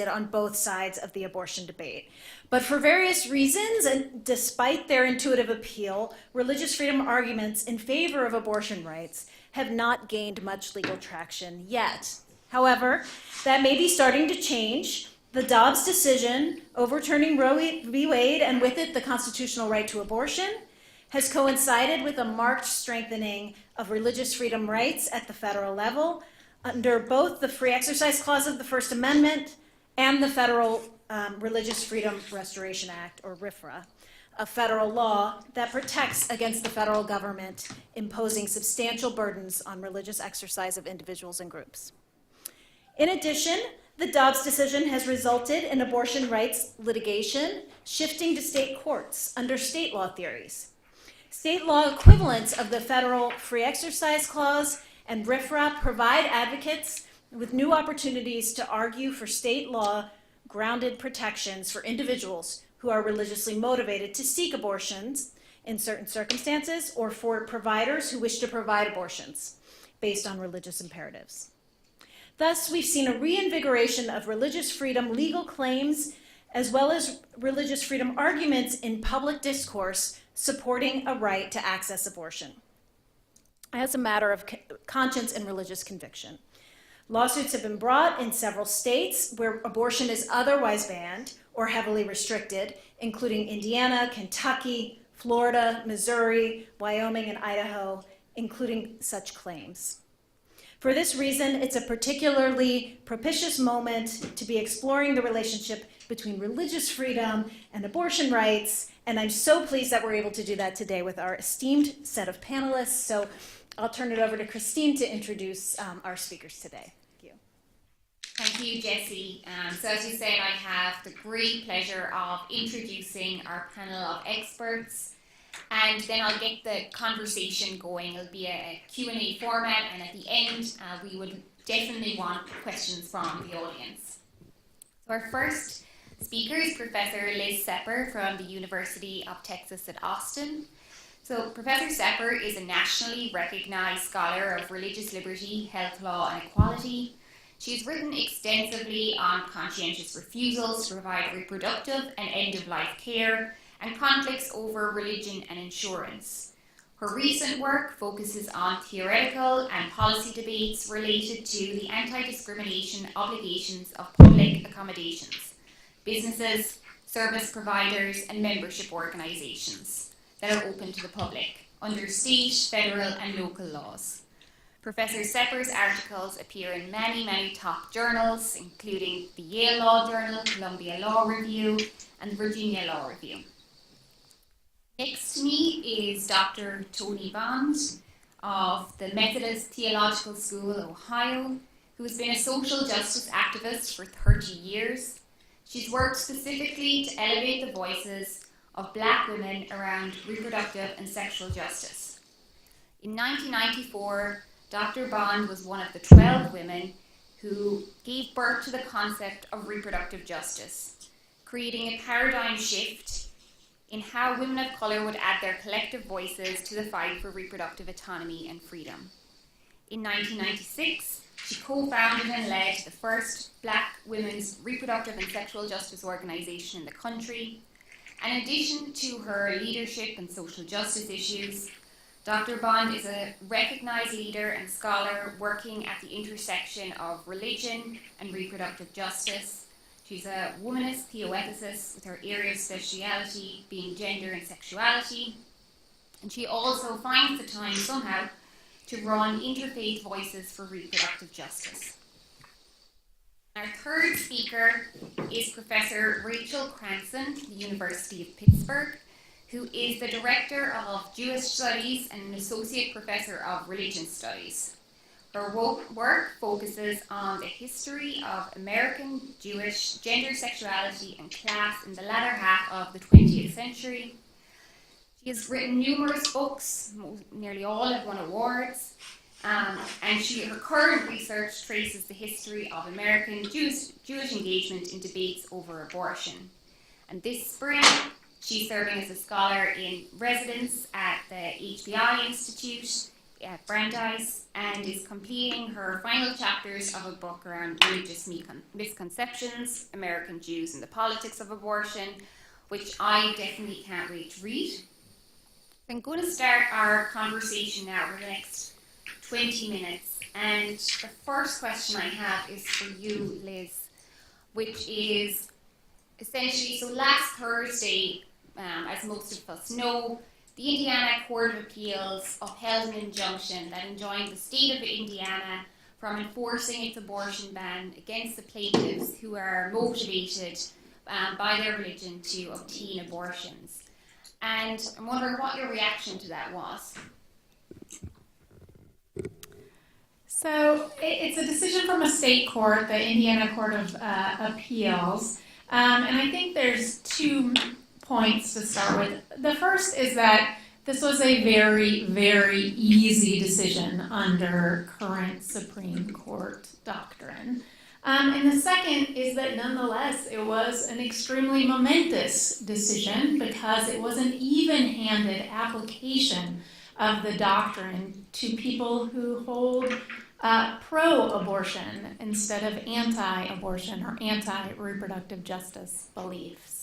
on both sides of the abortion debate. But for various reasons, and despite their intuitive appeal, religious freedom arguments in favor of abortion rights have not gained much legal traction yet. However, that may be starting to change. The Dobbs decision, overturning Roe v. Wade, and with it the constitutional right to abortion, has coincided with a marked strengthening of religious freedom rights at the federal level under both the Free Exercise Clause of the First Amendment and the Federal Religious Freedom Restoration Act, or RFRA, a federal law that protects against the federal government imposing substantial burdens on religious exercise of individuals and groups. In addition, the Dobbs decision has resulted in abortion rights litigation shifting to state courts under state law theories. State law equivalents of the Federal Free Exercise Clause and RFRA provide advocates with new opportunities to argue for state law grounded protections for individuals who are religiously motivated to seek abortions in certain circumstances, or for providers who wish to provide abortions based on religious imperatives. Thus, we've seen a reinvigoration of religious freedom legal claims as well as religious freedom arguments in public discourse supporting a right to access abortion as a matter of conscience and religious conviction. Lawsuits have been brought in several states where abortion is otherwise banned or heavily restricted, including Indiana, Kentucky, Florida, Missouri, Wyoming, and Idaho, including such claims. For this reason, it's a particularly propitious moment to be exploring the relationship between religious freedom and abortion rights, and I'm so pleased that we're able to do that today with our esteemed set of panelists. So I'll turn it over to Christine to introduce our speakers today. Thank you. Thank you, Jessie. So as you said, I have the great pleasure of introducing our panel of experts, and then I'll get the conversation going. It'll be a Q&A format, and at the end, we would definitely want questions from the audience. So our first speaker is Professor Liz Sepper from the University of Texas at Austin. So Professor Sepper is a nationally recognized scholar of religious liberty, health law, and equality. She's written extensively on conscientious refusals to provide reproductive and end-of-life care and conflicts over religion and insurance. Her recent work focuses on theoretical and policy debates related to the anti-discrimination obligations of public accommodations, businesses, service providers, and membership organizations that are open to the public under state, federal, and local laws. Professor Sepper's articles appear in many top journals, including the Yale Law Journal, Columbia Law Review, and the Virginia Law Review. Next to me is Dr. Toni Bond of the Methodist Theological School, Ohio, who has been a social justice activist for 30 years. She's worked specifically to elevate the voices of Black women around reproductive and sexual justice. In 1994, Dr. Bond was one of the 12 women who gave birth to the concept of reproductive justice, creating a paradigm shift in how women of colour would add their collective voices to the fight for reproductive autonomy and freedom. In 1996, she co-founded and led the first Black women's reproductive and sexual justice organisation in the country. And in addition to her leadership in social justice issues, Dr. Bond is a recognised leader and scholar working at the intersection of religion and reproductive justice. She's a womanist theoethicist with her area of speciality being gender and sexuality. And she also finds the time somehow to run Interfaith Voices for Reproductive Justice. Our third speaker is Professor Rachel Kranson from the University of Pittsburgh, who is the Director of Jewish Studies and an Associate Professor of Religion Studies. Her work focuses on the history of American Jewish gender, sexuality, and class in the latter half of the 20th century. She has written numerous books, nearly all have won awards, and her current research traces the history of American Jewish engagement in debates over abortion. And this spring, she's serving as a scholar in residence at the HBI Institute Brandeis and is completing her final chapters of a book around religious misconceptions, American Jews and the politics of abortion, which I definitely can't wait to read. I'm going to start our conversation now for the next 20 minutes. And the first question I have is for you, Liz, which is essentially, so last Thursday, as most of us know, the Indiana Court of Appeals upheld an injunction that enjoined the state of Indiana from enforcing its abortion ban against the plaintiffs who are motivated by their religion to obtain abortions. And I'm wondering what your reaction to that was. So it's a decision from a state court, the Indiana Court of Appeals, and I think there's 2 points to start with. The first is that this was a very, very easy decision under current Supreme Court doctrine. And the second is that nonetheless, it was an extremely momentous decision because it was an even-handed application of the doctrine to people who hold pro-abortion instead of anti-abortion or anti-reproductive justice beliefs.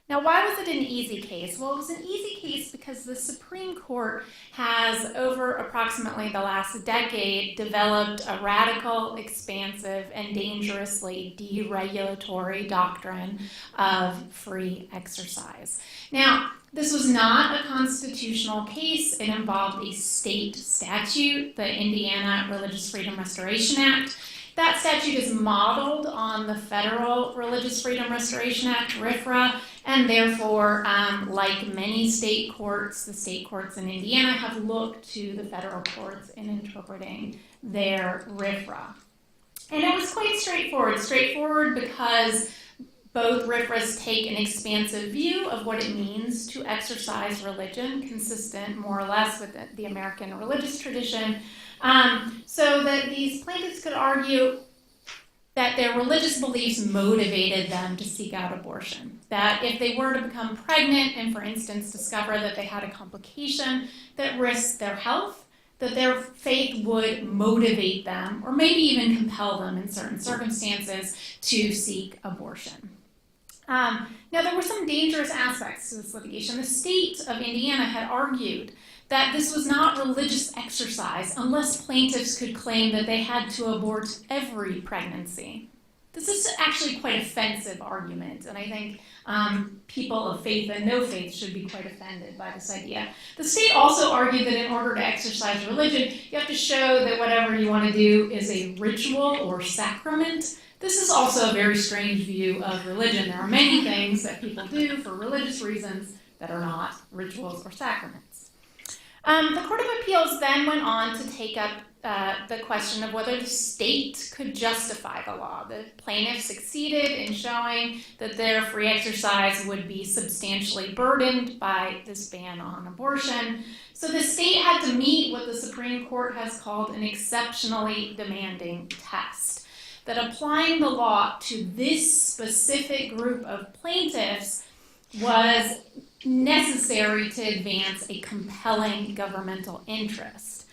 Now, why was it an easy case? Well, it was an easy case because the Supreme Court has, over approximately the last decade, developed a radical, expansive, and dangerously deregulatory doctrine of free exercise. Now, this was not a constitutional case. It involved a state statute, the Indiana Religious Freedom Restoration Act. That statute is modeled on the Federal Religious Freedom Restoration Act, RFRA, and therefore, like many state courts, the state courts in Indiana have looked to the federal courts in interpreting their RFRA. And it was quite straightforward because both RFRAs take an expansive view of what it means to exercise religion, consistent more or less with the American religious tradition, so that these plaintiffs could argue that their religious beliefs motivated them to seek out abortion. That if they were to become pregnant and, for instance, discover that they had a complication that risked their health, that their faith would motivate them or maybe even compel them in certain circumstances to seek abortion. Now, there were some dangerous aspects to this litigation. The state of Indiana had argued that this was not religious exercise unless plaintiffs could claim that they had to abort every pregnancy. This is actually quite an offensive argument, and I think people of faith and no faith should be quite offended by this idea. The state also argued that in order to exercise religion, you have to show that whatever you want to do is a ritual or sacrament. This is also a very strange view of religion. There are many things that people do for religious reasons that are not rituals or sacraments. The Court of Appeals then went on to take up the question of whether the state could justify the law. The plaintiffs succeeded in showing that their free exercise would be substantially burdened by this ban on abortion. So the state had to meet what the Supreme Court has called an exceptionally demanding test, that applying the law to this specific group of plaintiffs was necessary to advance a compelling governmental interest.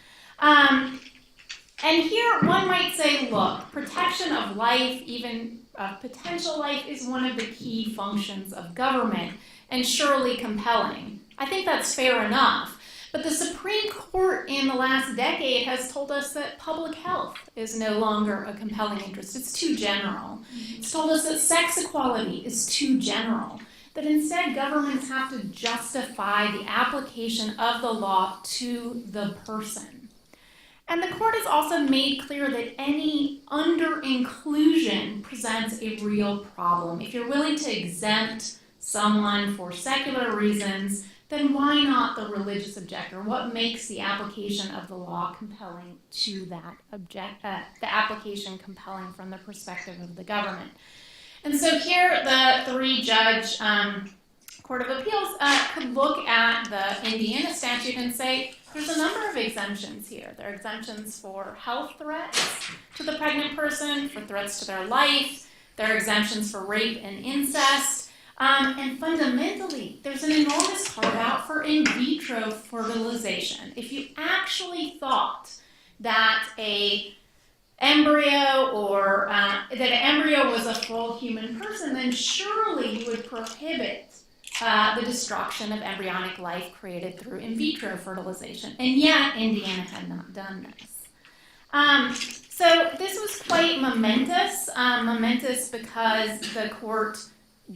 And here one might say, look, protection of life, even potential life, is one of the key functions of government, and surely compelling. I think that's fair enough. But the Supreme Court in the last decade has told us that public health is no longer a compelling interest. It's too general. It's told us that sex equality is too general, that instead governments have to justify the application of the law to the person. And the court has also made clear that any under-inclusion presents a real problem. If you're willing to exempt someone for secular reasons, then why not the religious objector? What makes the application of the law compelling to that the application compelling from the perspective of the government? And so here, the three-judge Court of Appeals could look at the Indiana statute and say, there's a number of exemptions here. There are exemptions for health threats to the pregnant person, for threats to their life. There are exemptions for rape and incest. And fundamentally, there's an enormous carve-out for in vitro fertilization. If you actually thought that a embryo or that an embryo was a full human person, then surely you would prohibit the destruction of embryonic life created through in vitro fertilization. And yet, Indiana had not done this. So this was quite momentous because the court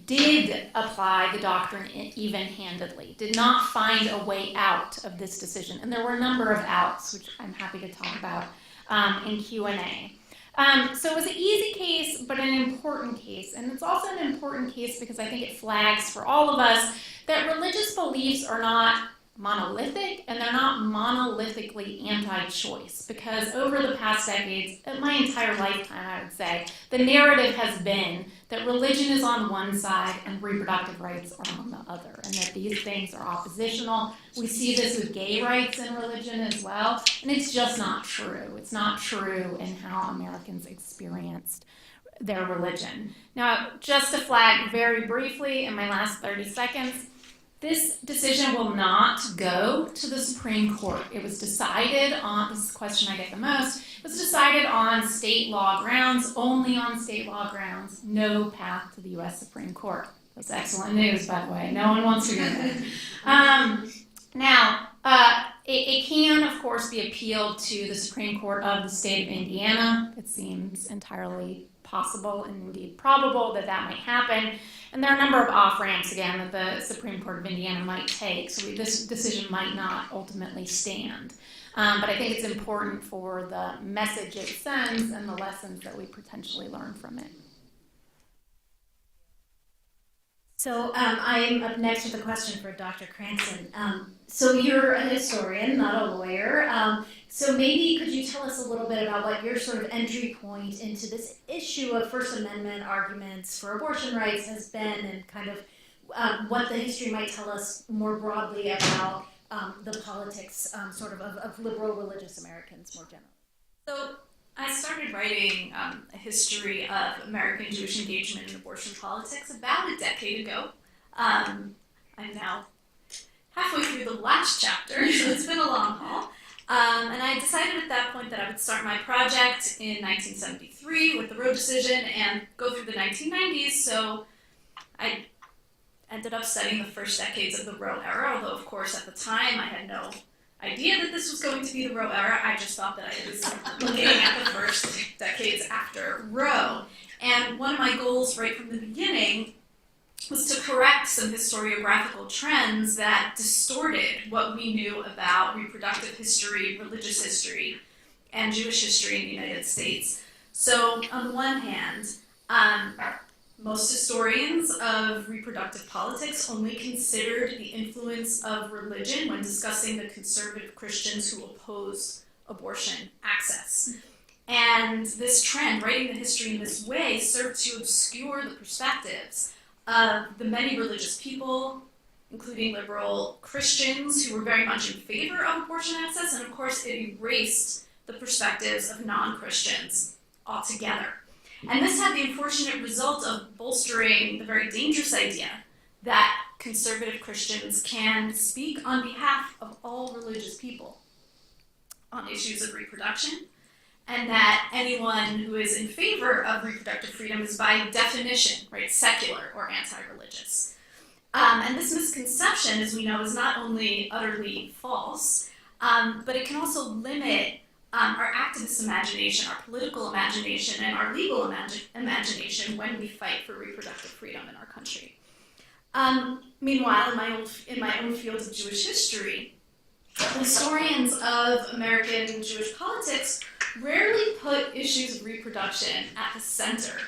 did apply the doctrine even-handedly, did not find a way out of this decision. And there were a number of outs, which I'm happy to talk about in Q&A. So it was an easy case, but an important case. And it's also an important case because I think it flags for all of us that religious beliefs are not monolithic, and they're not monolithically anti-choice, because over the past decades, my entire lifetime, I would say, the narrative has been that religion is on one side and reproductive rights are on the other, and that these things are oppositional. We see this with gay rights in religion as well, and it's just not true. It's not true in how Americans experienced their religion. Now, just to flag very briefly in my last 30 seconds, this decision will not go to the Supreme Court. It was decided on, this is the question I get the most, it was decided on state law grounds, only on state law grounds, no path to the U.S. Supreme Court. That's excellent news, by the way. No one wants to hear that. Now, it can, of course, be appealed to the Supreme Court of the state of Indiana. It seems entirely possible and indeed probable that that might happen. And there are a number of off-ramps, again, that the Supreme Court of Indiana might take, so this decision might not ultimately stand. But I think it's important for the message it sends and the lessons that we potentially learn from it. So I'm up next with a question for Dr. Kranson. So you're a historian, not a lawyer. So maybe could you tell us a little bit about what your sort of entry point into this issue of First Amendment arguments for abortion rights has been, and kind of what the history might tell us more broadly about the politics of liberal religious Americans more generally? So I started writing a history of American Jewish engagement in abortion politics about a decade ago. I'm now halfway through the last chapter, so it's been a long haul. And I decided at that point that I would start my project in 1973 with the Roe decision and go through the 1990s, so I ended up studying the first decades of the Roe era, although of course at the time I had no idea that this was going to be the Roe era. I just thought that I was looking at the first decades after Roe. And one of my goals right from the beginning was to correct some historiographical trends that distorted what we knew about reproductive history, religious history, and Jewish history in the United States. So on the one hand, most historians of reproductive politics only considered the influence of religion when discussing the conservative Christians who opposed abortion access. And this trend, writing the history in this way, served to obscure the perspectives of the many religious people, including liberal Christians who were very much in favor of abortion access, and of course it erased the perspectives of non-Christians altogether. And this had the unfortunate result of bolstering the very dangerous idea that conservative Christians can speak on behalf of all religious people on issues of reproduction, and that anyone who is in favor of reproductive freedom is by definition, right, secular or anti-religious. And this misconception, as we know, is not only utterly false, but it can also limit our activist imagination, our political imagination, and our legal imagination when we fight for reproductive freedom in our country. Meanwhile, in my own field of Jewish history, historians of American Jewish politics rarely put issues of reproduction at the center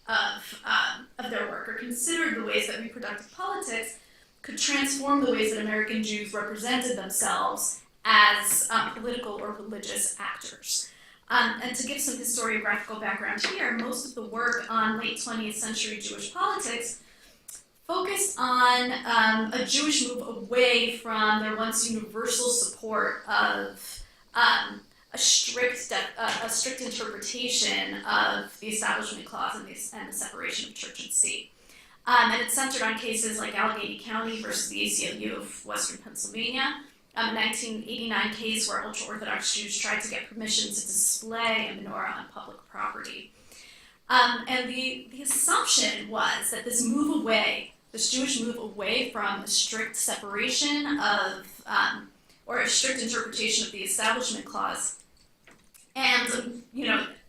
of their work, or considered the ways that reproductive politics could transform the ways that American Jews represented themselves as political or religious actors. And to give some historiographical background here, most of the work on late 20th century Jewish politics focused on a Jewish move away from their once universal support of a strict interpretation of the Establishment Clause and the separation of church and state. And it centered on cases like Allegheny County versus the ACLU of Western Pennsylvania, a 1989 case where ultra-Orthodox Jews tried to get permission to display a menorah on public property. And the assumption was that this Jewish move away from a strict separation of, or a strict interpretation of the Establishment Clause, and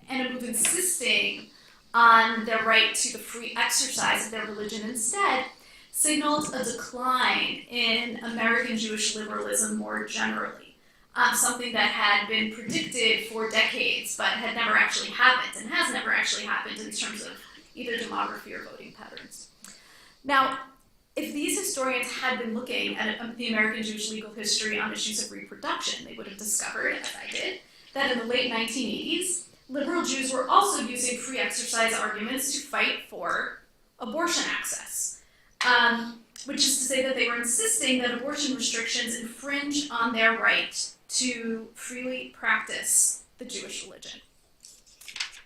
a move insisting on their right to the free exercise of their religion instead, signaled a decline in American Jewish liberalism more generally, something that had been predicted for decades but had never actually happened, and has never actually happened in terms of either demography or voting patterns. Now, if these historians had been looking at the American Jewish legal history on issues of reproduction, they would have discovered, as I did, that in the late 1980s, liberal Jews were also using free exercise arguments to fight for abortion access, which is to say that they were insisting that abortion restrictions infringe on their right to freely practice the Jewish religion.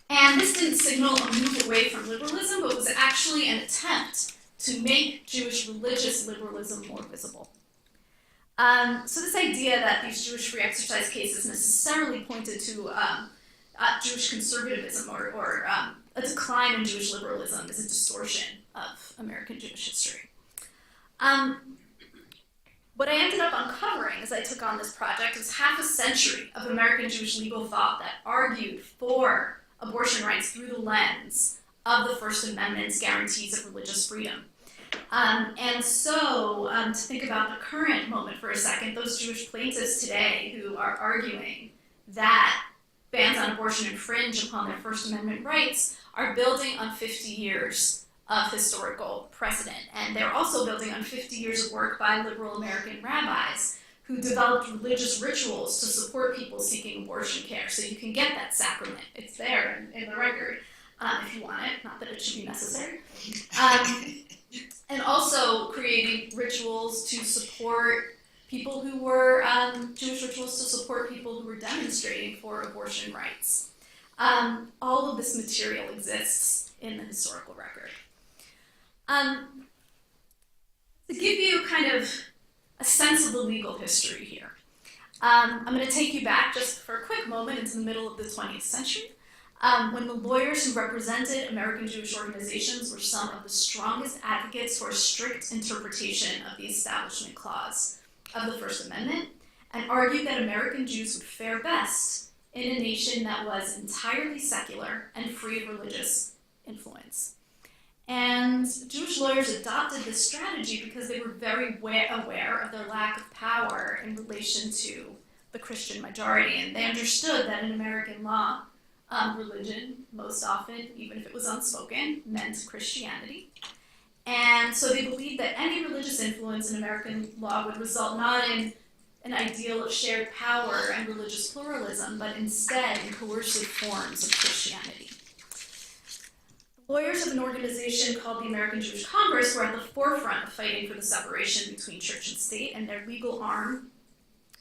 And this didn't signal a move away from liberalism, but was actually an attempt to make Jewish religious liberalism more visible. So this idea that these Jewish free exercise cases necessarily pointed to Jewish conservatism or a decline in Jewish liberalism is a distortion of American Jewish history. What I ended up uncovering as I took on this project was half a century of American Jewish legal thought that argued for abortion rights through the lens of the First Amendment's guarantees of religious freedom. And so, to think about the current moment for a second, those Jewish plaintiffs today who are arguing that bans on abortion infringe upon their First Amendment rights are building on 50 years of historical precedent. And they're also building on 50 years of work by liberal American rabbis who developed religious rituals to support people seeking abortion care. So you can get that sacrament. It's there in the record if you want it, not that it should be necessary. And also creating rituals to support people who were, Jewish rituals to support people who were demonstrating for abortion rights. All of this material exists in the historical record. To give you kind of a sense of the legal history here, I'm going to take you back just for a quick moment into the middle of the 20th century, when the lawyers who represented American Jewish organizations were some of the strongest advocates for a strict interpretation of the Establishment Clause of the First Amendment, and argued that American Jews would fare best in a nation that was entirely secular and free of religious influence. And Jewish lawyers adopted this strategy because they were very aware of their lack of power in relation to the Christian majority, and they understood that in American law, religion, most often, even if it was unspoken, meant Christianity. And so they believed that any religious influence in American law would result not in an ideal of shared power and religious pluralism, but instead in coercive forms of Christianity. The lawyers of an organization called the American Jewish Congress were at the forefront of fighting for the separation between church and state, and their legal arm,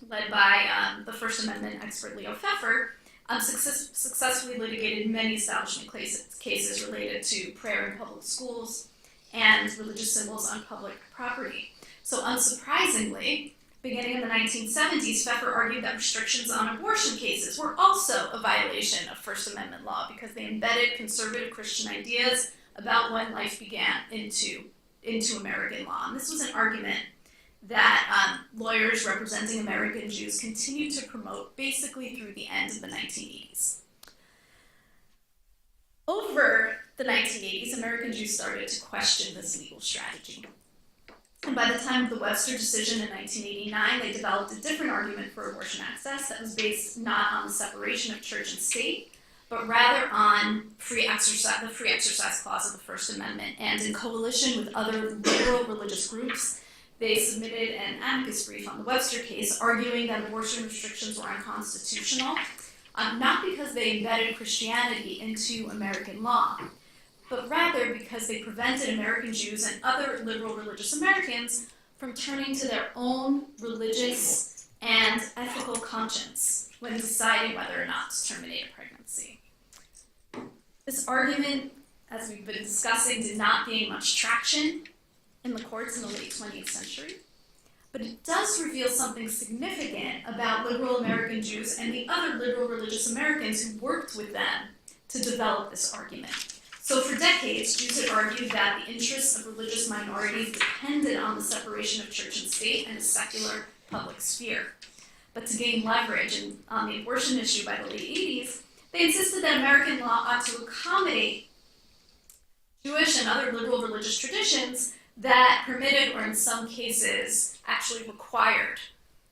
led by the First Amendment expert Leo Pfeffer, successfully litigated many establishment cases related to prayer in public schools and religious symbols on public property. So unsurprisingly, beginning in the 1970s, Pfeffer argued that restrictions on abortion cases were also a violation of First Amendment law because they embedded conservative Christian ideas about when life began into American law. And this was an argument that lawyers representing American Jews continued to promote basically through the end of the 1980s. Over the 1980s, American Jews started to question this legal strategy. And by the time of the Webster decision in 1989, they developed a different argument for abortion access that was based not on the separation of church and state, but rather on the free exercise clause of the First Amendment. And in coalition with other liberal religious groups, they submitted an amicus brief on the Webster case, arguing that abortion restrictions were unconstitutional, not because they embedded Christianity into American law, but rather because they prevented American Jews and other liberal religious Americans from turning to their own religious and ethical conscience when deciding whether or not to terminate a pregnancy. This argument, as we've been discussing, did not gain much traction in the courts in the late 20th century. but it does reveal something significant about liberal American Jews and the other liberal religious Americans who worked with them to develop this argument. So for decades, Jews had argued that the interests of religious minorities depended on the separation of church and state and a secular public sphere. But to gain leverage on the abortion issue by the late 80s, they insisted that American law ought to accommodate Jewish and other liberal religious traditions that permitted, or in some cases, actually required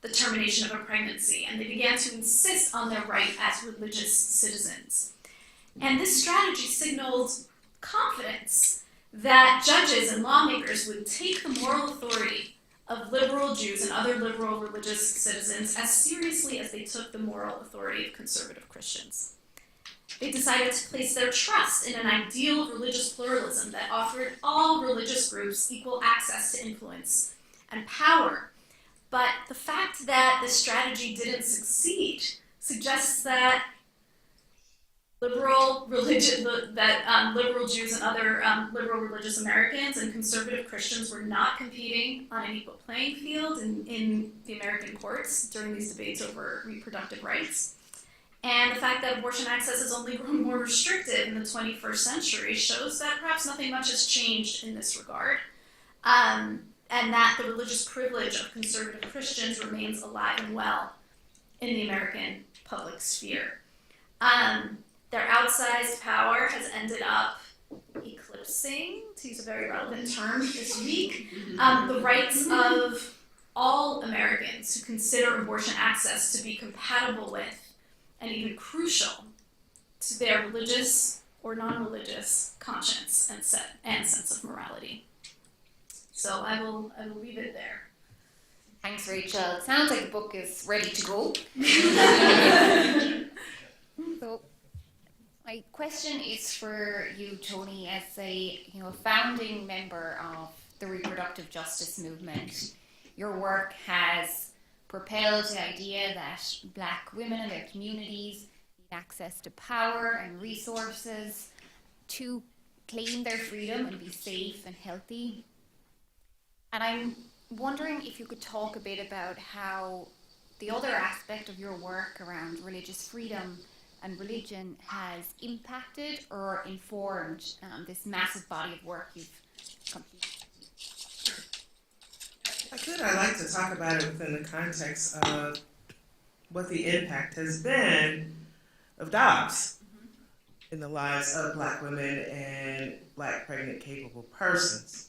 the termination of a pregnancy, and they began to insist on their right as religious citizens. And this strategy signaled confidence that judges and lawmakers would take the moral authority of liberal Jews and other liberal religious citizens as seriously as they took the moral authority of conservative Christians. They decided to place their trust in an ideal religious pluralism that offered all religious groups equal access to influence and power. But the fact that this strategy didn't succeed suggests that liberal Jews and other liberal religious Americans and conservative Christians were not competing on an equal playing field in the American courts during these debates over reproductive rights. And the fact that abortion access has only grown more restricted in the 21st century shows that perhaps nothing much has changed in this regard, and that the religious privilege of conservative Christians remains alive and well in the American public sphere. Their outsized power has ended up eclipsing, to use a very relevant term this week, the rights of all Americans who consider abortion access to be compatible with and even crucial to their religious or non-religious conscience and sense of morality. So I will leave it there. Thanks, Rachel. It sounds like the book is ready to go. So, my question is for you, Toni, as a founding member of the reproductive justice movement. Your work has propelled the idea that Black women and their communities need access to power and resources to claim their freedom and be safe and healthy. And I'm wondering if you could talk a bit about how the other aspect of your work around religious freedom and religion has impacted or informed this massive body of work you've completed. I'd like to talk about it within the context of what the impact has been of Dobbs in the lives of Black women and Black pregnant capable persons.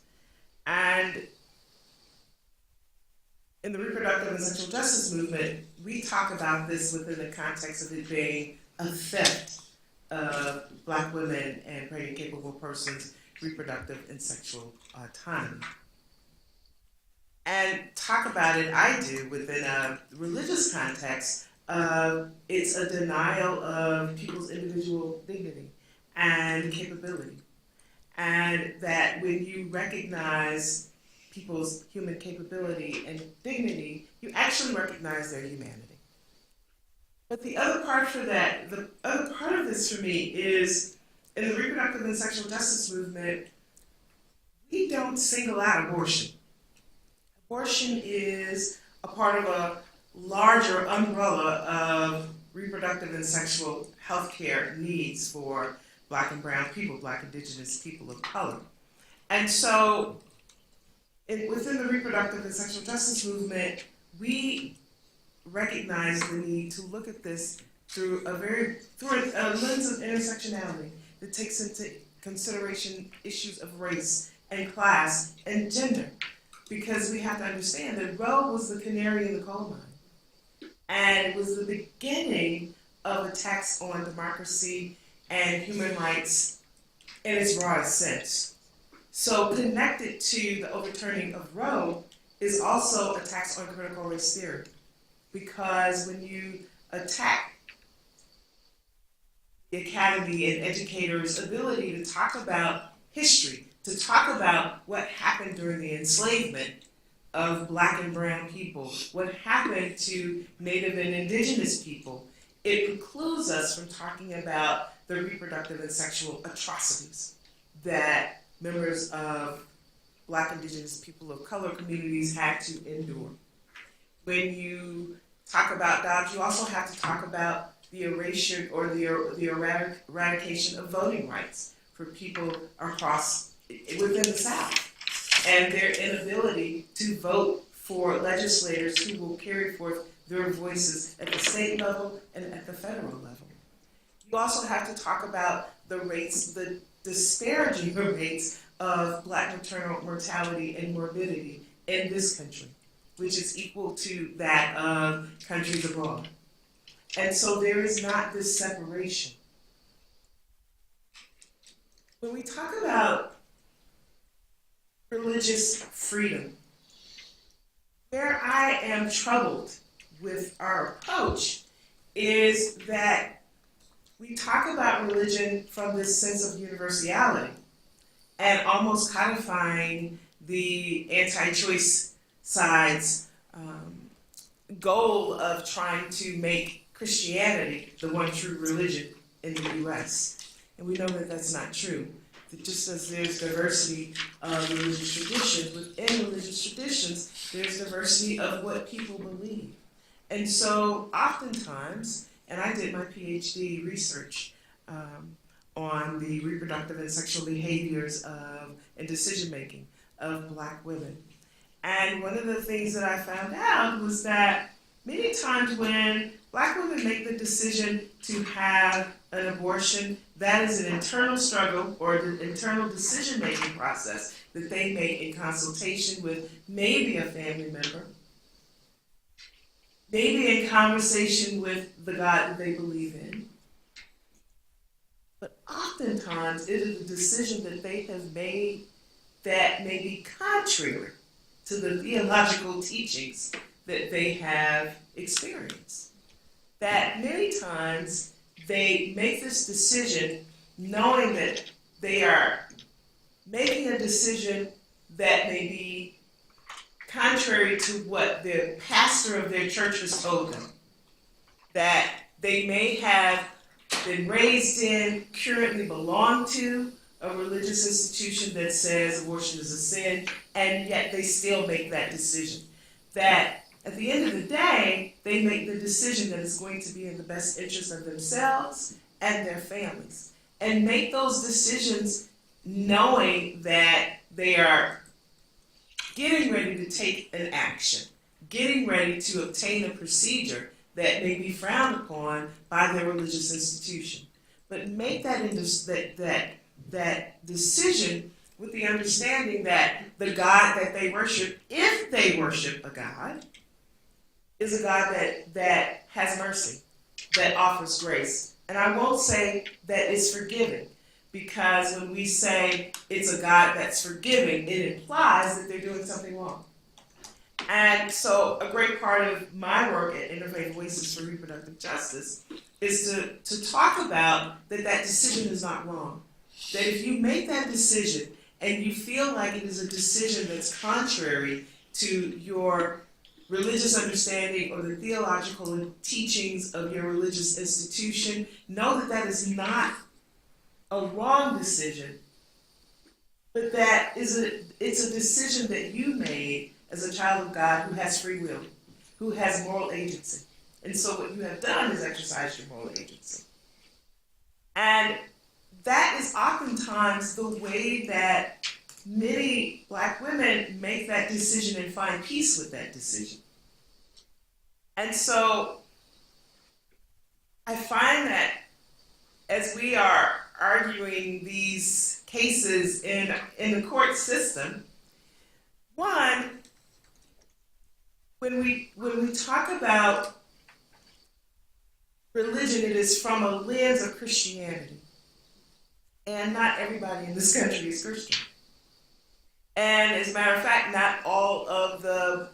And in the reproductive and sexual justice movement, we talk about this within the context of it being a theft of Black women and pregnant capable persons' reproductive and sexual autonomy. And talk about it, I do, within a religious context. It's a denial of people's individual dignity and capability. And that when you recognize people's human capability and dignity, you actually recognize their humanity. But the other part of this for me is, in the reproductive and sexual justice movement, we don't single out abortion. Abortion is a part of a larger umbrella of reproductive and sexual health care needs for Black and brown people, Black indigenous people of color. And so within the reproductive and sexual justice movement, we recognize the need to look at this through a lens of intersectionality that takes into consideration issues of race and class and gender. Because we have to understand that Roe was the canary in the coal mine. And it was the beginning of attacks on democracy and human rights in its rawest sense. So connected to the overturning of Roe is also attacks on critical race theory. Because when you attack the academy and educators' ability to talk about history, to talk about what happened during the enslavement of Black and brown people, what happened to Native and indigenous people, it precludes us from talking about the reproductive and sexual atrocities that members of Black, Indigenous, people of color communities had to endure. When you talk about Dobbs, you also have to talk about the erasure or the eradication of voting rights for people across within the South, and their inability to vote for legislators who will carry forth their voices at the state level and at the federal level. You also have to talk about the rates, the disparaging rates of Black maternal mortality and morbidity in this country, which is equal to that of countries abroad. And so there is not this separation. When we talk about religious freedom, where I am troubled with our approach is that we talk about religion from this sense of universality and almost codifying the anti-choice side's goal of trying to make Christianity the one true religion in the U.S. And we know that that's not true. That just as there's diversity of religious traditions, within religious traditions, there's diversity of what people believe. And so oftentimes, and I did my PhD research on the reproductive and sexual behaviors and decision-making of Black women. And one of the things that I found out was that many times when Black women make the decision to have an abortion, that is an internal struggle or an internal decision-making process that they make in consultation with maybe a family member, maybe in conversation with the God that they believe in. But oftentimes it is a decision that they have made that may be contrary to the theological teachings that they have experienced. That many times they make this decision knowing that they are making a decision that may be contrary to what the pastor of their church has told them. That they may have been raised in, currently belong to a religious institution that says abortion is a sin, and yet they still make that decision. That at the end of the day, they make the decision that is going to be in the best interest of themselves and their families. And make those decisions knowing that they are getting ready to take an action, getting ready to obtain a procedure that may be frowned upon by their religious institution. But make that decision with the understanding that the God that they worship, if they worship a God, is a God that has mercy, that offers grace. And I won't say that it's forgiving, because when we say it's a God that's forgiving, it implies that they're doing something wrong. And so a great part of my work at Interfaith Voices for Reproductive Justice is to talk about that decision is not wrong. That if you make that decision and you feel like it is a decision that's contrary to your religious understanding or the theological teachings of your religious institution, know that that is not a wrong decision, but that it's a decision that you made as a child of God who has free will, who has moral agency. And so what you have done is exercise your moral agency. And that is oftentimes the way that many Black women make that decision and find peace with that decision. And so I find that as we are arguing these cases in the court system, one, when we talk about religion, it is from a lens of Christianity. And not everybody in this country is Christian. And as a matter of fact, not all of the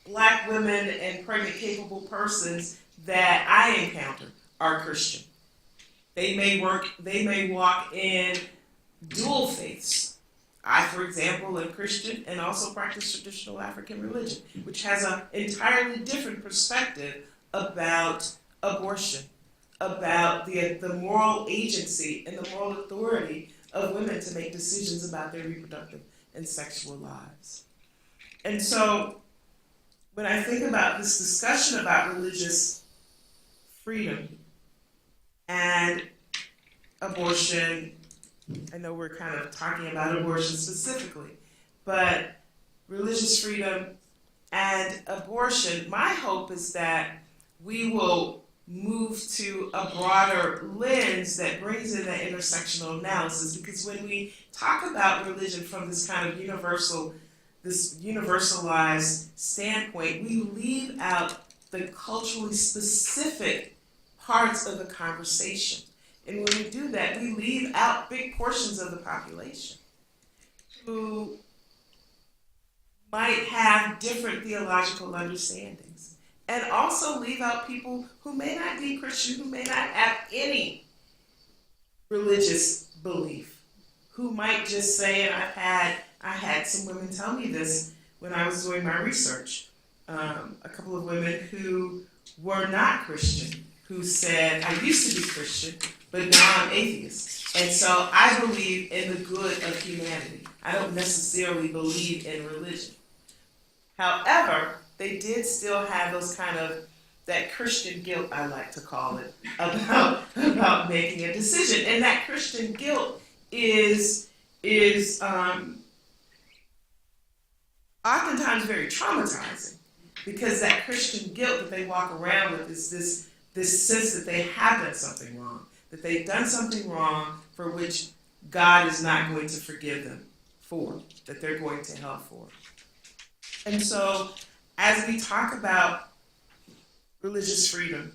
Black women and pregnant capable persons that I encounter are Christian. They may walk in dual faiths. I, for example, am Christian and also practice traditional African religion, which has an entirely different perspective about abortion, about the moral agency and the moral authority of women to make decisions about their reproductive and sexual lives. And so when I think about this discussion about religious freedom and abortion, I know we're kind of talking about abortion specifically, but religious freedom and abortion, my hope is that we will move to a broader lens that brings in that intersectional analysis, because when we talk about religion from this kind of this universalized standpoint, we leave out the culturally specific parts of the conversation. And when we do that, we leave out big portions of the population who might have different theological understandings, and also leave out people who may not be Christian, who may not have any religious belief, who might just say, and I had some women tell me this when I was doing my research, a couple of women who were not Christian, who said, I used to be Christian, but now I'm atheist. And so I believe in the good of humanity. I don't necessarily believe in religion. However, they did still have those kind of, that Christian guilt, I like to call it, about making a decision. And that Christian guilt is oftentimes very traumatizing, because that Christian guilt that they walk around with is this sense that they have done something wrong, that they've done something wrong for which God is not going to forgive them for, that they're going to hell for. And so, as we talk about religious freedom,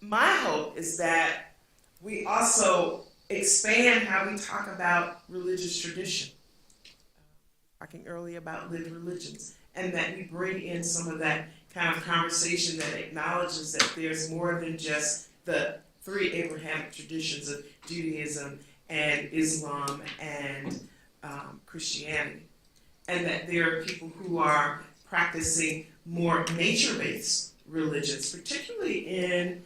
my hope is that we also expand how we talk about religious tradition. Talking earlier about lived religions, and that we bring in some of that kind of conversation that acknowledges that there's more than just the three Abrahamic traditions of Judaism and Islam and Christianity, and that there are people who are practicing more nature-based religions, particularly in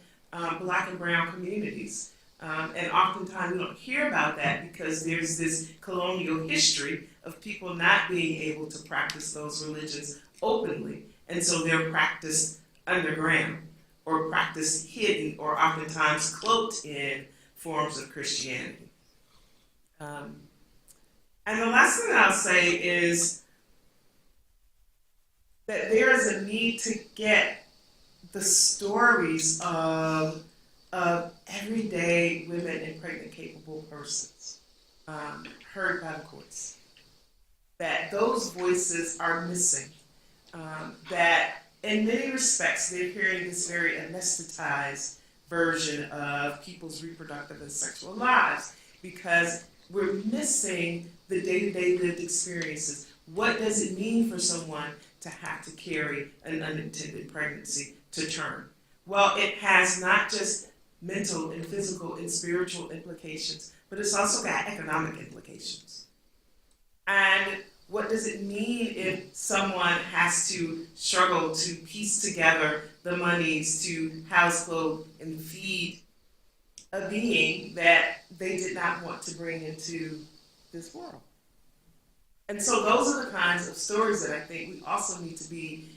Black and brown communities. And oftentimes we don't hear about that because there's this colonial history of people not being able to practice those religions openly. And so they're practiced underground, or practiced hidden, or oftentimes cloaked in forms of Christianity. And the last thing I'll say is that there is a need to get the stories of everyday women and pregnant capable persons heard by the courts. That those voices are missing. That in many respects they're hearing this very anesthetized version of people's reproductive and sexual lives, because we're missing the day-to-day lived experiences. What does it mean for someone to have to carry an unintended pregnancy to term? Well, it has not just mental and physical and spiritual implications, but it's also got economic implications. And what does it mean if someone has to struggle to piece together the monies to house, clothe, and feed a being that they did not want to bring into this world? And so those are the kinds of stories that I think we also need to be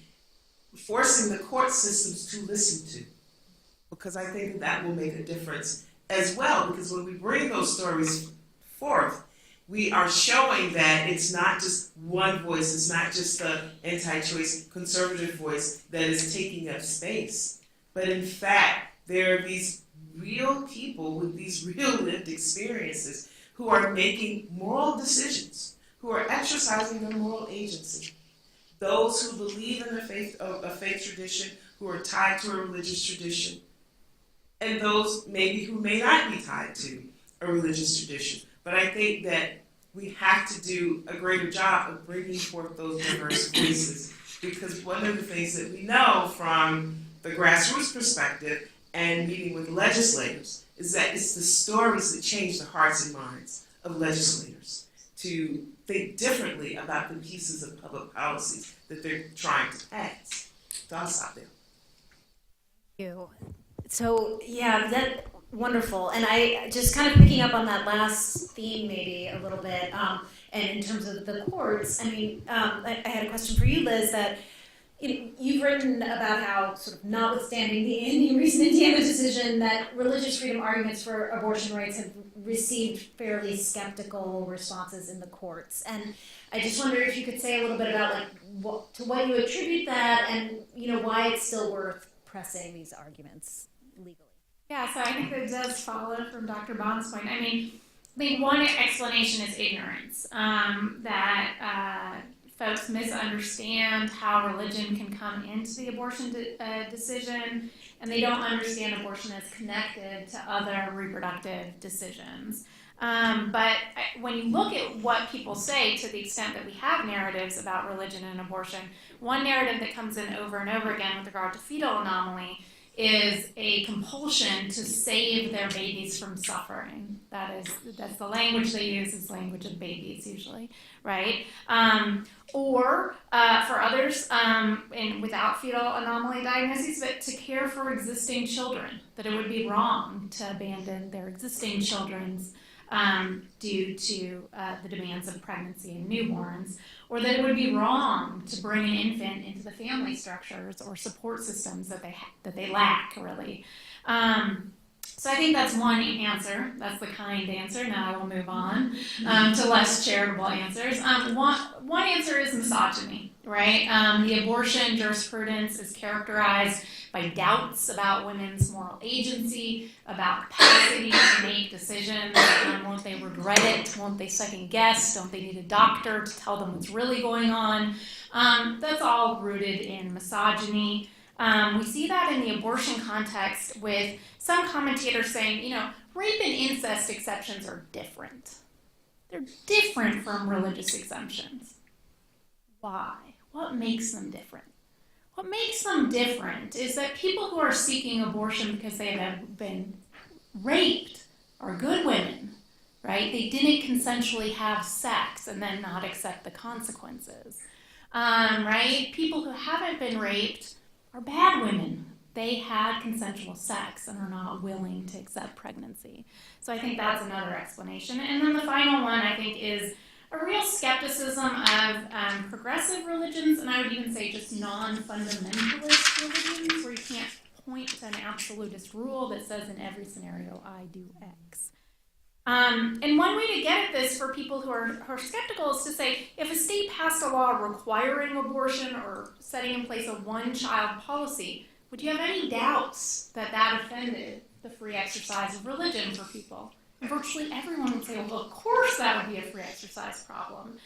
forcing the court systems to listen to, because I think that will make a difference as well, because when we bring those stories forth, we are showing that it's not just one voice, it's not just the anti-choice conservative voice that is taking up space, but in fact, there are these real people with these real lived experiences who are making moral decisions, who are exercising their moral agency. Those who believe in a faith tradition, who are tied to a religious tradition, and those maybe who may not be tied to a religious tradition. But I think that we have to do a greater job of bringing forth those diverse voices, because one of the things that we know from the grassroots perspective and meeting with legislators is that it's the stories that change the hearts and minds of legislators to think differently about the pieces of public policies that they're trying to pass. So I'll stop there. Thank you. So yeah, that wonderful. And I just kind of picking up on that last theme maybe a little bit, And in terms of the courts, I mean, I had a question for you, Liz, that you've written about how, sort of notwithstanding the recent Indiana decision, that religious freedom arguments for abortion rights have received fairly skeptical responses in the courts. And I just wonder if you could say a little bit about to what you attribute that, and why it's still worth pressing these arguments legally. Yeah, so I think it does follow from Dr. Bond's point. I mean, one explanation is ignorance, that folks misunderstand how religion can come into the abortion decision, and they don't understand abortion as connected to other reproductive decisions. But when you look at what people say, to the extent that we have narratives about religion and abortion, one narrative that comes in over and over again with regard to fetal anomaly is a compulsion to save their babies from suffering. That's the language they use, is language of babies usually, right? Or for others, without fetal anomaly diagnoses, but to care for existing children, that it would be wrong to abandon their existing children's due to the demands of pregnancy and newborns, or that it would be wrong to bring an infant into the family structures or support systems that they lack, really. So I think that's one answer. That's the kind answer. Now I will move on to less charitable answers. One answer is misogyny, right? The abortion jurisprudence is characterized by doubts about women's moral agency, about capacity to make decisions. Won't they regret it? Won't they second guess? Don't they need a doctor to tell them what's really going on? That's all rooted in misogyny. We see that in the abortion context, with some commentators saying, rape and incest exceptions are different. They're different from religious exemptions. Why? What makes them different? What makes them different is that people who are seeking abortion because they have been raped are good women, right? They didn't consensually have sex and then not accept the consequences, right? People who haven't been raped are bad women. They had consensual sex and are not willing to accept pregnancy. So I think that's another explanation. And then the final one, I think, is a real skepticism of progressive religions, and I would even say just non-fundamentalist religions, where you can't point to an absolutist rule that says in every scenario I do X. And one way to get at this for people who are skeptical is to say, if a state passed a law requiring abortion or setting in place a one-child policy, would you have any doubts that offended the free exercise of religion for people? And virtually everyone would say, well, of course that would be a free exercise problem.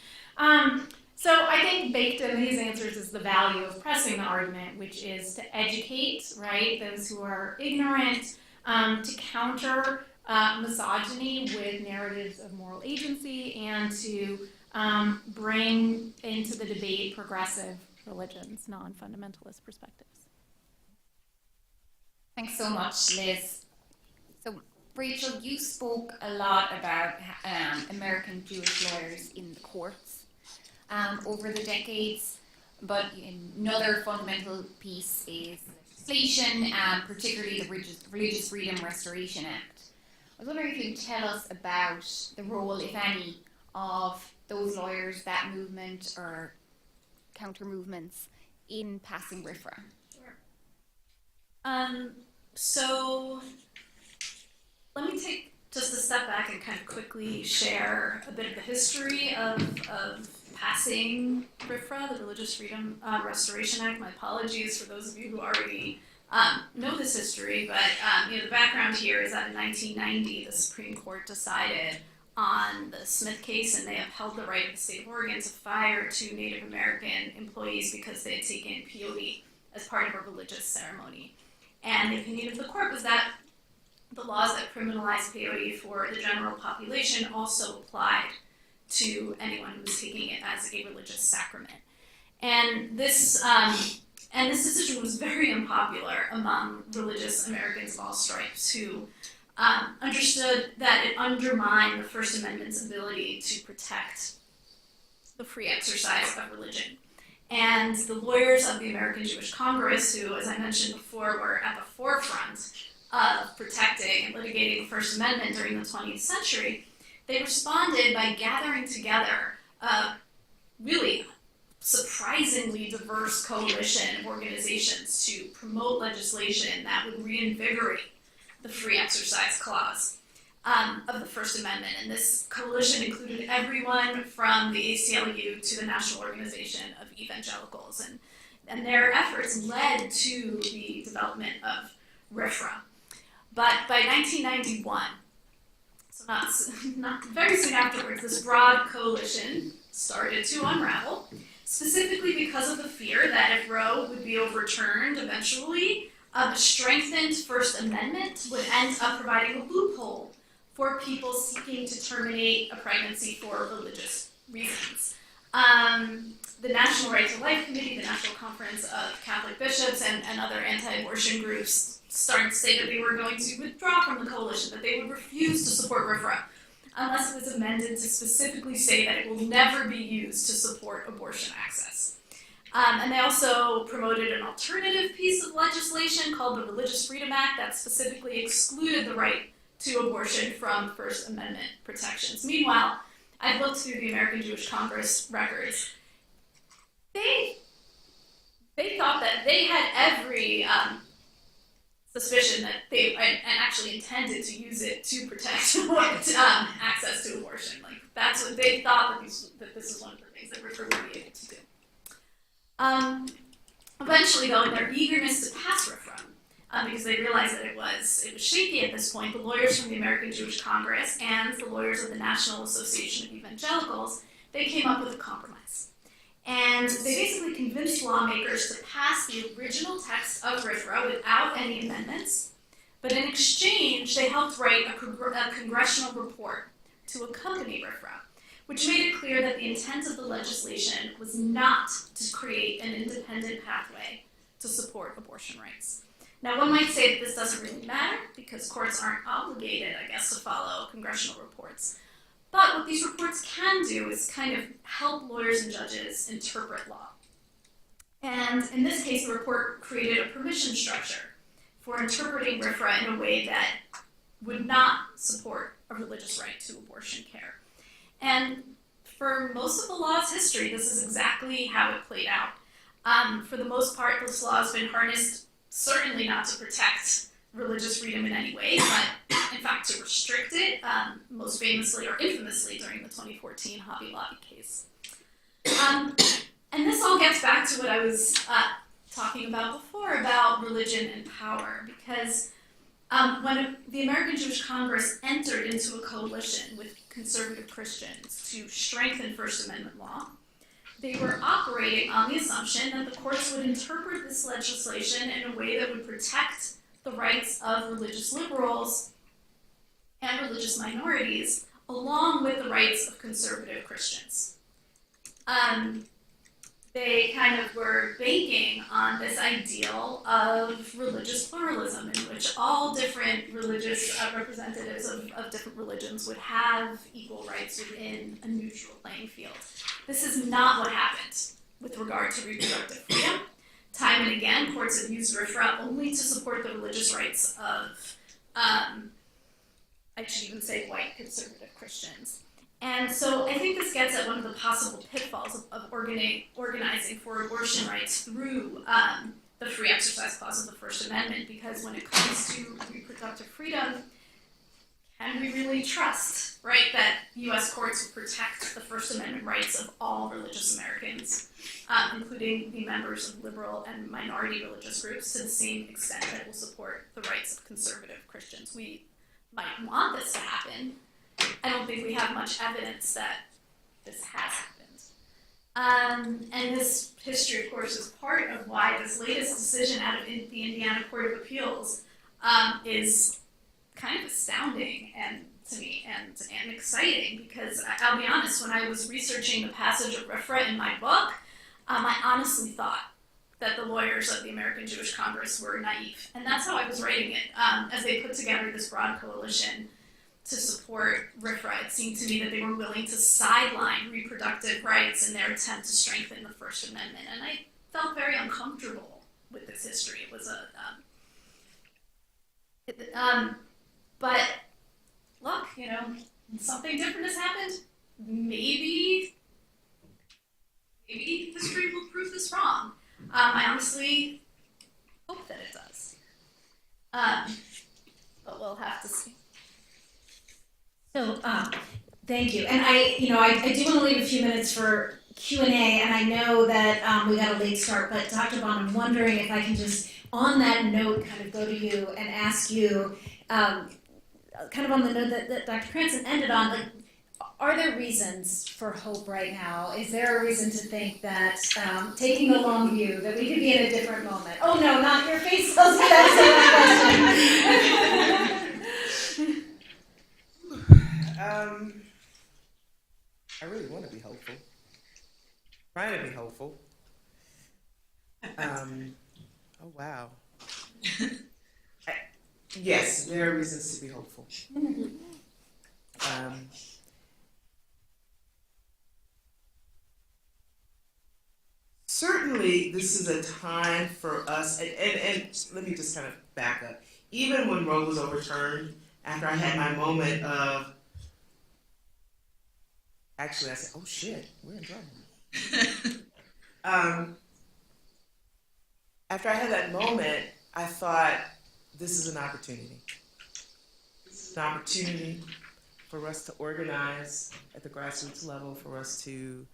So I think baked in these answers is the value of pressing the argument, which is to educate, right, those who are ignorant, to counter misogyny with narratives of moral agency, and to bring into the debate progressive religions, non-fundamentalist perspectives. Thanks so much, Liz. So, Rachel, you spoke a lot about American Jewish lawyers in the courts over the decades, but another fundamental piece is legislation, particularly the Religious Freedom Restoration Act. I was wondering if you could tell us about the role, if any, of those lawyers, that movement, or counter movements in passing RFRA. Sure. So let me take just a step back and kind of quickly share a bit of the history of passing RFRA, the Religious Freedom Restoration Act. My apologies for those of you who already know this history, but the background here is that in 1990, the Supreme Court decided on the Smith case, and they upheld the right of the state of Oregon to fire 2 Native American employees because they had taken peyote as part of a religious ceremony. And the opinion of the court was that the laws that criminalize peyote for the general population also applied to anyone who was taking it as a religious sacrament. And this decision was very unpopular among religious Americans of all stripes, who understood that it undermined the First Amendment's ability to protect the free exercise of religion. And the lawyers of the American Jewish Congress, who, as I mentioned before, were at the forefront of protecting and litigating the First Amendment during the 20th century, they responded by gathering together a really surprisingly diverse coalition of organizations to promote legislation that would reinvigorate the free exercise clause of the First Amendment. And this coalition included everyone from the ACLU to the National Organization of Evangelicals. And their efforts led to the development of RFRA. But by 1991, so not very soon afterwards, this broad coalition started to unravel, specifically because of the fear that if Roe would be overturned eventually, a strengthened First Amendment would end up providing a loophole for people seeking to terminate a pregnancy for religious reasons. The National Right to Life Committee, the National Conference of Catholic Bishops, and other anti-abortion groups started to say that they were going to withdraw from the coalition, that they would refuse to support RFRA unless it was amended to specifically say that it will never be used to support abortion access. And they also promoted an alternative piece of legislation called the Religious Freedom Act that specifically excluded the right to abortion from First Amendment protections. Meanwhile, I've looked through the American Jewish Congress records. They thought that they had every suspicion that they and actually intended to use it to protect access to abortion. Like that's what they thought that this was one of the things that RFRA would be able to do. Eventually, though, in their eagerness to pass RFRA, because they realized that it was shaky at this point, the lawyers from the American Jewish Congress and the lawyers of the National Association of Evangelicals, they came up with a compromise. And they basically convinced lawmakers to pass the original text of RFRA without any amendments, but in exchange, they helped write a congressional report to accompany RFRA, which made it clear that the intent of the legislation was not to create an independent pathway to support abortion rights. Now, one might say that this doesn't really matter because courts aren't obligated, I guess, to follow congressional reports. But what these reports can do is kind of help lawyers and judges interpret law. And in this case, the report created a permission structure for interpreting RFRA in a way that would not support a religious right to abortion care. And for most of the law's history, this is exactly how it played out. For the most part, this law has been harnessed certainly not to protect religious freedom in any way, but in fact to restrict it, most famously or infamously during the 2014 Hobby Lobby case. And this all gets back to what I was talking about before about religion and power, because when the American Jewish Congress entered into a coalition with conservative Christians to strengthen First Amendment law, they were operating on the assumption that the courts would interpret this legislation in a way that would protect the rights of religious liberals and religious minorities, along with the rights of conservative Christians. They kind of were banking on this ideal of religious pluralism, in which all different religious representatives of different religions would have equal rights within a neutral playing field. This is not what happened with regard to reproductive freedom. Time and again, courts have used RFRA only to support the religious rights of, I should even say, white conservative Christians. And so I think this gets at one of the possible pitfalls of organizing for abortion rights through the free exercise clause of the First Amendment, because when it comes to reproductive freedom, can we really trust, right, that U.S. courts will protect the First Amendment rights of all religious Americans, including the members of liberal and minority religious groups, to the same extent that will support the rights of conservative Christians? We might want this to happen. I don't think we have much evidence that this has happened. And this history, of course, is part of why this latest decision out of the Indiana Court of Appeals is kind of astounding to me and exciting, because I'll be honest, when I was researching the passage of RFRA in my book, I honestly thought that the lawyers of the American Jewish Congress were naive. And that's how I was writing it. As they put together this broad coalition to support RFRA, it seemed to me that they were willing to sideline reproductive rights in their attempt to strengthen the First Amendment. And I felt very uncomfortable with this history. It was but look, something different has happened. Maybe maybe history will prove this wrong. I honestly hope that it does. But we'll have to see. So, thank you. And I do want to leave a few minutes for Q&A, and I know that we got a late start, but Dr. Bond, I'm wondering if I can just, on that note, kind of go to you and ask you, kind of on the note that Dr. Kranson ended on, like, are there reasons for hope right now? Is there a reason to think that, taking the long view, that we could be in a different moment? Oh no, not your face tells me that's the question. I really want to be hopeful. Trying to be hopeful. Oh wow. Yes, there are reasons to be hopeful. Certainly, this is a time for us, and let me just kind of back up. Even when Roe was overturned, after I had my moment of, actually I said, oh shit, we're in trouble. After I had that moment, I thought, this is an opportunity. This is an opportunity for us to organize at the grassroots level, for us to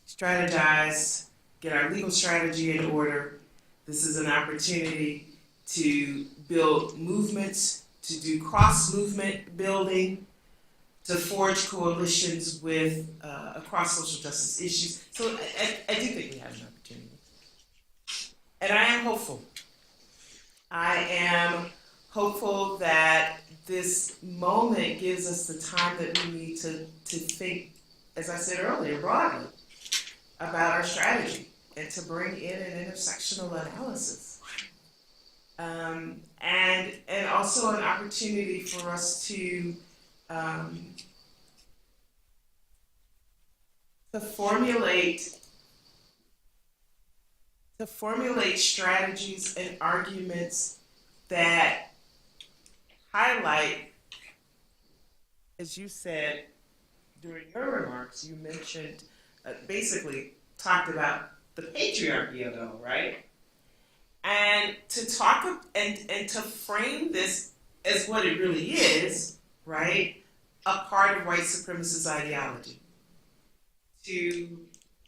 strategize, get our legal strategy in order. This is an opportunity to build movements, to do cross-movement building, to forge coalitions with across social justice issues. So I do think we have an opportunity. And I am hopeful. I am hopeful that this moment gives us the time that we need to think, as I said earlier, broadly about our strategy and to bring in an intersectional analysis. And also an opportunity for us to formulate strategies and arguments that highlight, as you said during your remarks, you mentioned, basically talked about the patriarchy of it all, right? And to talk and to frame this as what it really is, right? A part of white supremacist ideology. To,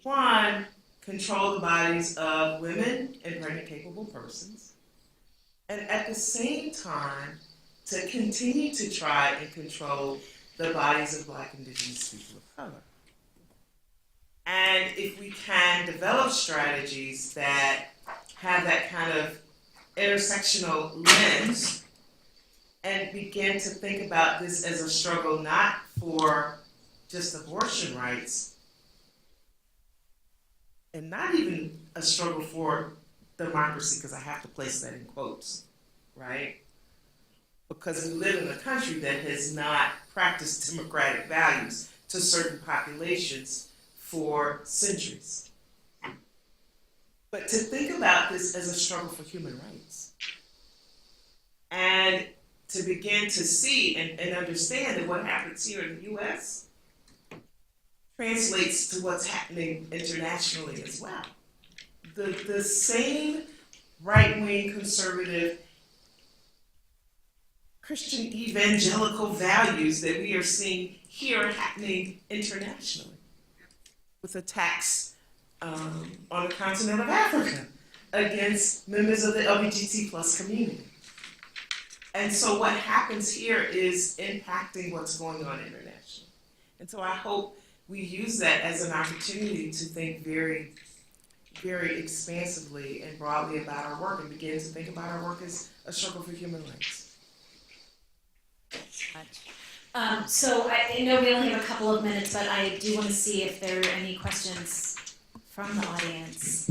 one, control the bodies of women and pregnant capable persons, and at the same time, to continue to try and control the bodies of Black, Indigenous people of color. And if we can develop strategies that have that kind of intersectional lens and begin to think about this as a struggle not for just abortion rights, and not even a struggle for democracy, because I have to place that in quotes, right? Because we live in a country that has not practiced democratic values to certain populations for centuries. But to think about this as a struggle for human rights, and to begin to see and understand that what happens here in the US translates to what's happening internationally as well. The same right-wing conservative Christian evangelical values that we are seeing here are happening internationally, with attacks on the continent of Africa against members of the LGBT plus community. And so what happens here is impacting what's going on internationally. And so I hope we use that as an opportunity to think very, very expansively and broadly about our work, and begin to think about our work as a struggle for human rights. So I know we only have a couple of minutes, but I do want to see if there are any questions from the audience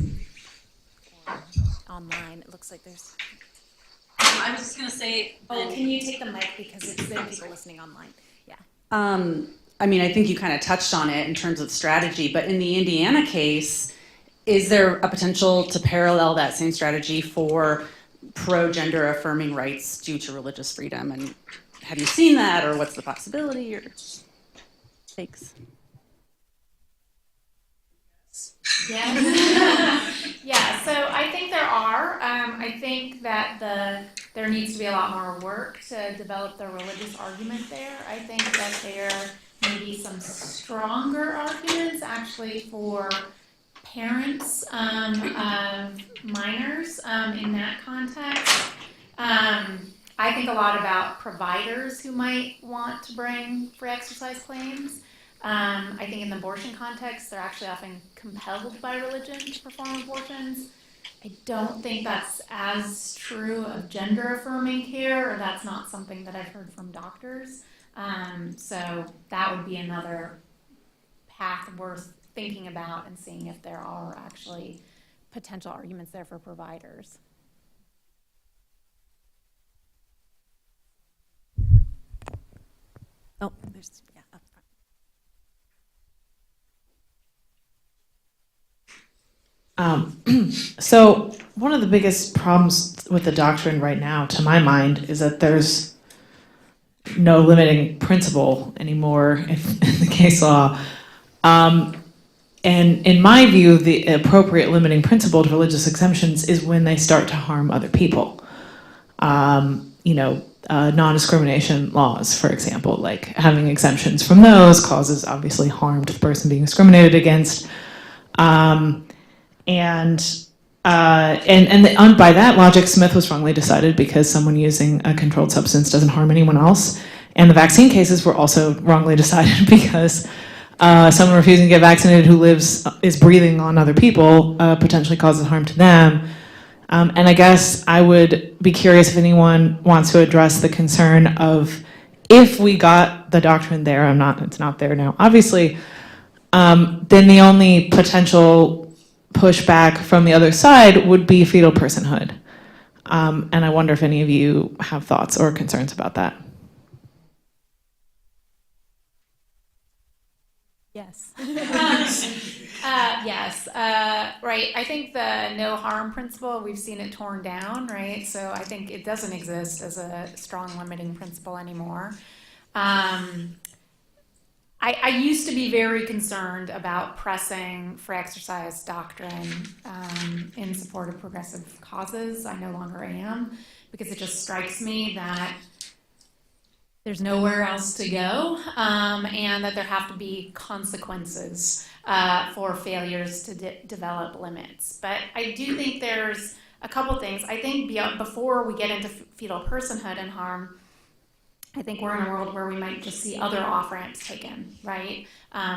or online. It looks like there's. I was just going to say. Oh, can you take the mic, because it's there are people listening online. Yeah. I mean, I think you kind of touched on it in terms of strategy, but in the Indiana case, is there a potential to parallel that same strategy for pro-gender affirming rights due to religious freedom? And have you seen that, or what's the possibility? Or thanks. Yeah. Yeah, so I think there are. I think that there needs to be a lot more work to develop the religious argument there. I think that there may be some stronger arguments actually for parents of minors in that context. I think a lot about providers who might want to bring free exercise claims. I think in the abortion context, they're actually often compelled by religion to perform abortions. I don't think that's as true of gender affirming care, or that's not something that I've heard from doctors. So that would be another path worth thinking about and seeing if there are actually potential arguments there for providers. Oh, there's, yeah, up front. So one of the biggest problems with the doctrine right now, to my mind, is that there's no limiting principle anymore in the case law. And in my view, the appropriate limiting principle to religious exemptions is when they start to harm other people. Non-discrimination laws, for example, like having exemptions from those causes obviously harm to the person being discriminated against. And by that logic, Smith was wrongly decided because someone using a controlled substance doesn't harm anyone else. And the vaccine cases were also wrongly decided because someone refusing to get vaccinated who is breathing on other people potentially causes harm to them. And I guess I would be curious if anyone wants to address the concern of if we got the doctrine there, it's not there now, obviously, then the only potential pushback from the other side would be fetal personhood. And I wonder if any of you have thoughts or concerns about that. Yes. Yes. Right. I think the no harm principle, we've seen it torn down, right? So I think it doesn't exist as a strong limiting principle anymore. I used to be very concerned about pressing free exercise doctrine in support of progressive causes. I no longer am, because it just strikes me that there's nowhere else to go, and that there have to be consequences for failures to develop limits. But I do think there's a couple things. I think before we get into fetal personhood and harm, I think we're in a world where we might just see other off-ramps taken, right?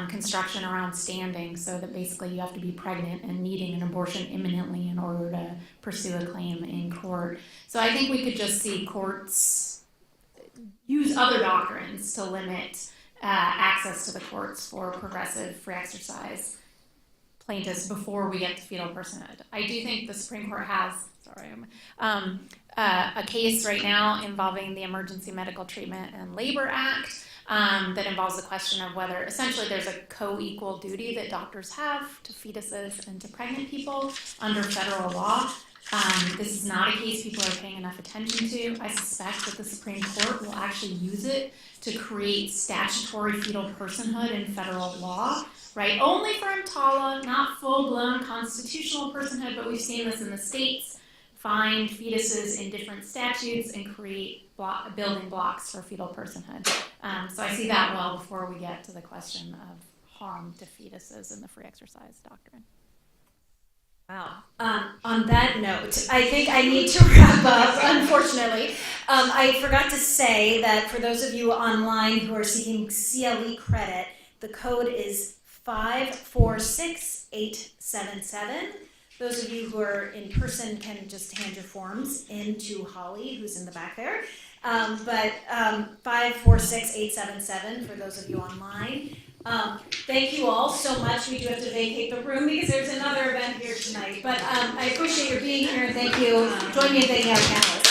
Construction around standing, so that basically you have to be pregnant and needing an abortion imminently in order to pursue a claim in court. So I think we could just see courts use other doctrines to limit access to the courts for progressive free exercise plaintiffs before we get to fetal personhood. I do think the Supreme Court has, a case right now involving the Emergency Medical Treatment and Labor Act that involves the question of whether essentially there's a co-equal duty that doctors have to fetuses and to pregnant people under federal law. This is not a case people are paying enough attention to. I suspect that the Supreme Court will actually use it to create statutory fetal personhood in federal law, right? Only for EMTALA, not full-blown constitutional personhood, but we've seen this in the states, find fetuses in different statutes and create building blocks for fetal personhood. So I see that well before we get to the question of harm to fetuses in the free exercise doctrine. Wow. On that note, I think I need to wrap up, unfortunately. I forgot to say that for those of you online who are seeking CLE credit, the code is 546877. Those of you who are in person can just hand your forms in to Holly, who's in the back there. But 546877 for those of you online. Thank you all so much. We do have to vacate the room because there's another event here tonight. But I appreciate your being here, and thank you. Join me in thanking our panelists.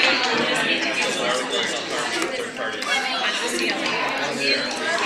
Thank you.